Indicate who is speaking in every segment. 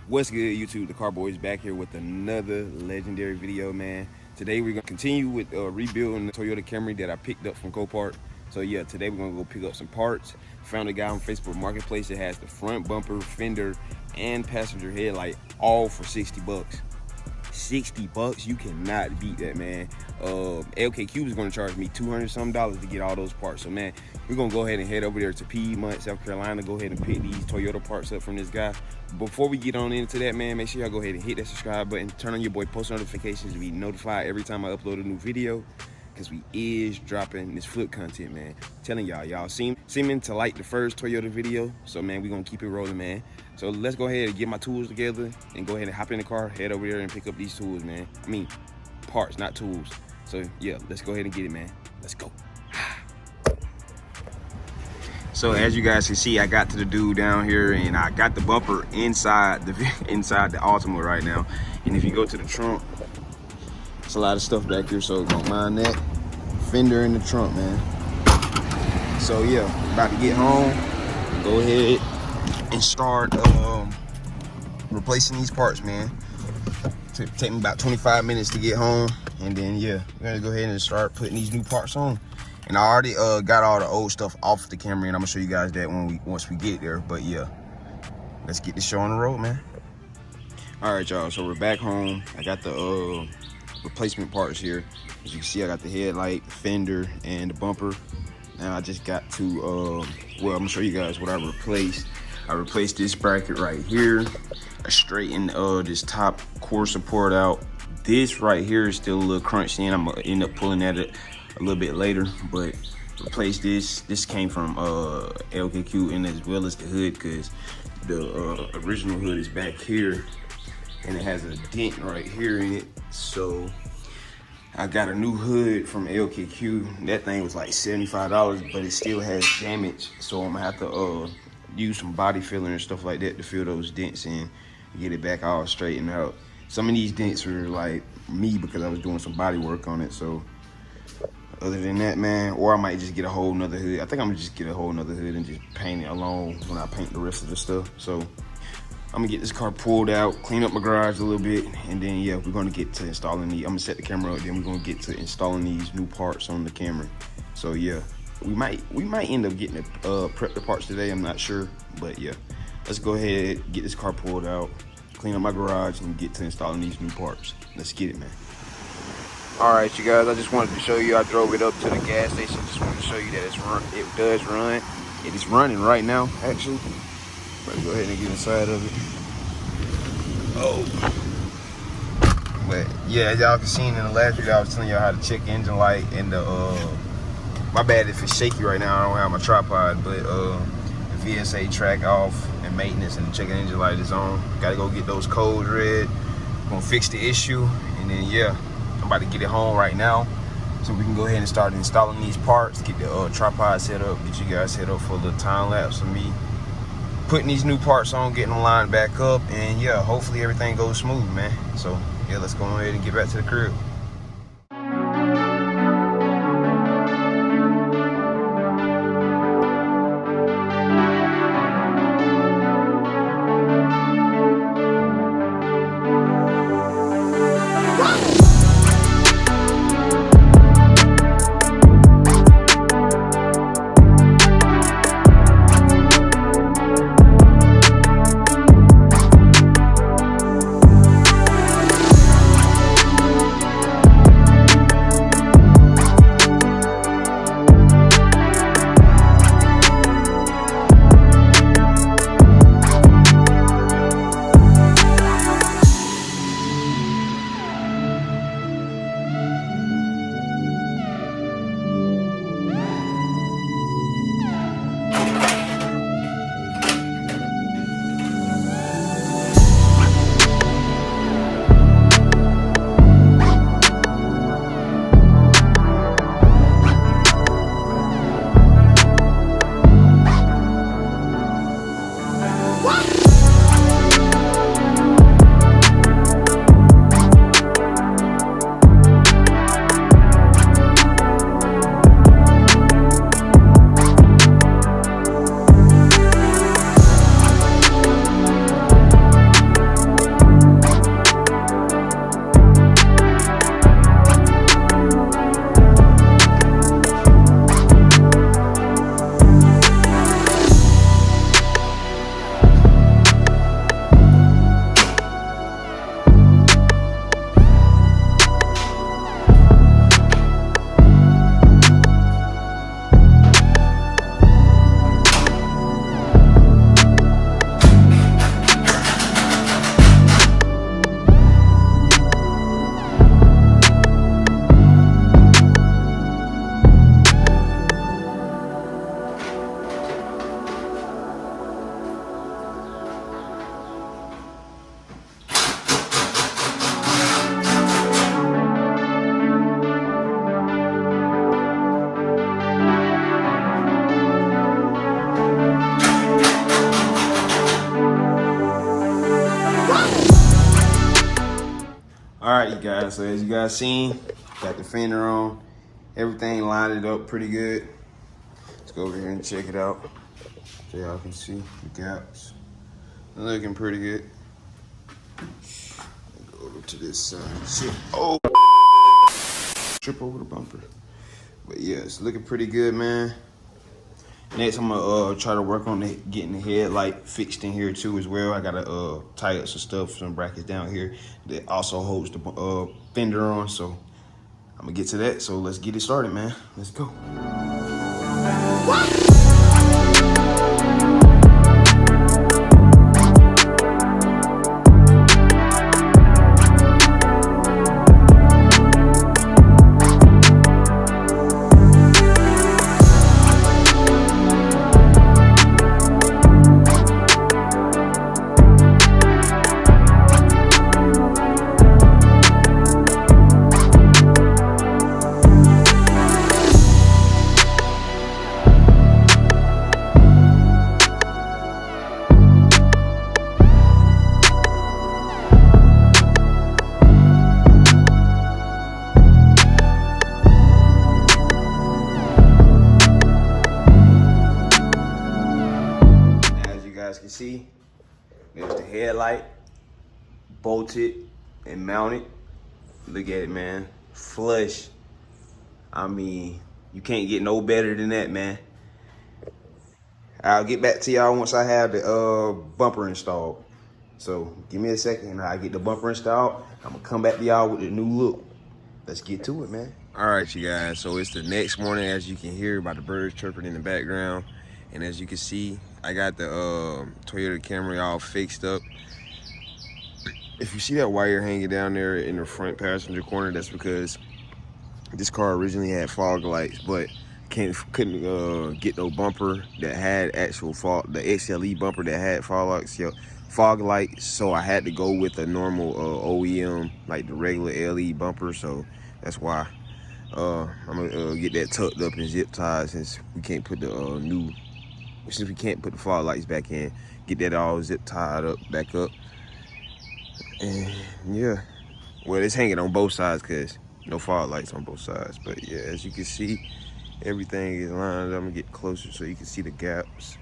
Speaker 1: What's good, YouTube? The Car Boys back here with another legendary video, man. Today we're gonna continue with rebuilding the Toyota Camry that I picked up from Copart. So yeah, today we're gonna go pick up some parts. Found a guy on Facebook Marketplace that has the front bumper, fender, and passenger headlight all for 60 bucks. 60 bucks, you cannot beat that, man. LKQ is gonna charge me $200 some to get all those parts. So man, we're gonna go ahead and head over there to Piedmont, South Carolina, go ahead and pick these Toyota parts up from this guy. Before we get on into that, man, make sure y'all go ahead and hit that subscribe button, turn on your boy post notifications to be notified every time I upload a new video, because we is dropping this flip content, man. I'm telling y'all seeming to like the first Toyota video, so man, we gonna keep it rolling, man. So let's go ahead and get my tools together and go ahead and hop in the car, head over there and pick up these tools, man. I mean, parts, not tools. So yeah, let's go ahead and get it, man. Let's go. So as you guys can see, I got to the dude down here and I got the bumper inside the Altima right now. And if you go to the trunk, it's a lot of stuff back here, so don't mind that. Fender in the trunk, man. So yeah, about to get home. Go ahead and start replacing these parts, man. Take me about 25 minutes to get home, and then yeah, we're gonna go ahead and start putting these new parts on. And I already got all the old stuff off the Camry, and I'm gonna show you guys that once we get there. But yeah, let's get this show on the road, man. All right, y'all, so we're back home. I got the replacement parts here. As you can see, I got the headlight, fender, and the bumper. And I just got to well, I'm gonna show you guys what I replaced. I replaced this bracket right here. I straightened this top core support out. This right here is still a little crunched in. I'm gonna end up pulling that a little bit later, but replace this. This came from LKQ, and as well as the hood, because the original hood is back here and it has a dent right here in it. So I got a new hood from LKQ. That thing was like $75, but it still has damage, so I'm gonna have to use some body filler and stuff like that to fill those dents in, get it back all straightened out. Some of these dents were like me because I was doing some body work on it. So other than that, man, or I might just get a whole nother hood. I think I'm gonna just get a whole nother hood and just paint it along when I paint the rest of the stuff. So I'm gonna get this car pulled out, clean up my garage a little bit, and then yeah, we're gonna get to installing I'm gonna set the camera up, then we're gonna get to installing these new parts on the Camry. So yeah, we might end up getting prep the parts today, I'm not sure, but yeah, let's go ahead, get this car pulled out, clean up my garage, and get to installing these new parts. Let's get it, man. All right, you guys, I just wanted to show you, I drove it up to the gas station. Just wanted to show you that it does run. It is running right now, actually. Let's go ahead and get inside of it. Oh. But yeah, as y'all can see in the last video, I was telling y'all how to check engine light, and my bad if it's shaky right now, I don't have my tripod, but the VSA track off and maintenance and checking engine light is on. Gotta go get those codes read. Gonna fix the issue, and then yeah, I'm about to get it home right now so we can go ahead and start installing these parts, get the tripod set up, get you guys set up for a little time lapse of me putting these new parts on, getting them lined back up, and yeah, hopefully everything goes smooth, man. So yeah, let's go ahead and get back to the crib. Alright, you guys, so as you guys seen, got the fender on, everything lined it up pretty good. Let's go over here and check it out so y'all can see the gaps. Looking pretty good. Go over to this side. Oh, trip over the bumper. But yeah, it's looking pretty good, man. Next, I'm gonna try to work on getting the headlight fixed in here too as well. I gotta tie up some stuff, some brackets down here that also holds the fender on. So I'm gonna get to that. So let's get it started, man. Let's go. What? Can see there's the headlight bolted and mounted. Look at it, man. Flush. I mean, you can't get no better than that, man. I'll get back to y'all once I have the bumper installed. So give me a second and I'll get the bumper installed. I'm gonna come back to y'all with the new look. Let's get to it, man. All right, you guys, so it's the next morning. As you can hear by the birds chirping in the background. And as you can see, I got the Toyota Camry all fixed up. If you see that wire hanging down there in the front passenger corner, that's because this car originally had fog lights, but couldn't get no bumper that had actual fog, the XLE bumper that had fog lights. So I had to go with a normal OEM, like the regular LE bumper. So that's why I'm gonna get that tucked up and zip tied, since we can't put the since we can't put the fog lights back in. Get that all zip tied up, back up. And yeah, well, it's hanging on both sides because no fog lights on both sides. But yeah, as you can see, everything is lined up. I'm gonna get closer so you can see the gaps.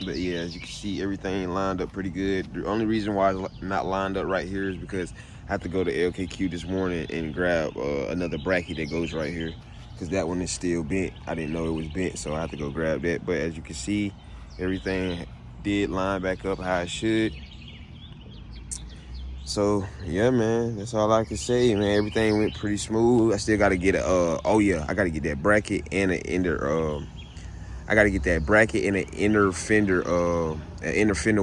Speaker 1: But yeah, as you can see, everything lined up pretty good. The only reason why it's not lined up right here is because I have to go to LKQ this morning and grab another bracket that goes right here, because that one is still bent. I didn't know it was bent, so I have to go grab that. But as you can see, everything did line back up how it should. So yeah, man, that's all I can say, man. Everything went pretty smooth. I still gotta get oh yeah, I gotta get that bracket and an inner I gotta get that bracket and an inner fender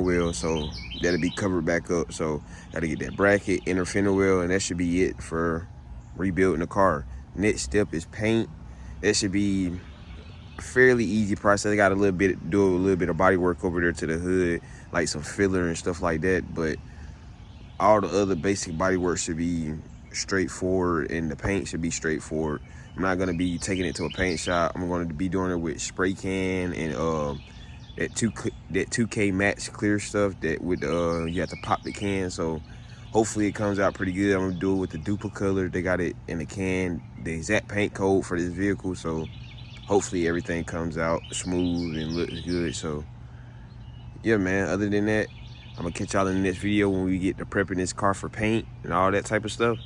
Speaker 1: wheel, so that'll be covered back up. So gotta get that bracket, inner fender wheel, and that should be it for rebuilding the car. Next step is paint. That should be a fairly easy process. I got do a little bit of body work over there to the hood, like some filler and stuff like that. But all the other basic body work should be straightforward, and the paint should be straightforward. I'm not gonna be taking it to a paint shop. I'm going to be doing it with spray can and that 2K match clear stuff that with you have to pop the can. So hopefully it comes out pretty good. I'm gonna do it with the Duplicolor. They got it in the can, the exact paint code for this vehicle. So hopefully everything comes out smooth and looks good. So yeah, man, other than that, I'm gonna catch y'all in the next video when we get to prepping this car for paint and all that type of stuff.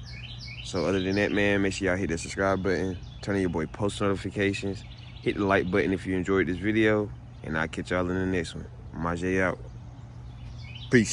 Speaker 1: So other than that, man, make sure y'all hit that subscribe button, turn on your boy post notifications, hit the like button if you enjoyed this video, and I'll catch y'all in the next one. Majay out. Peace.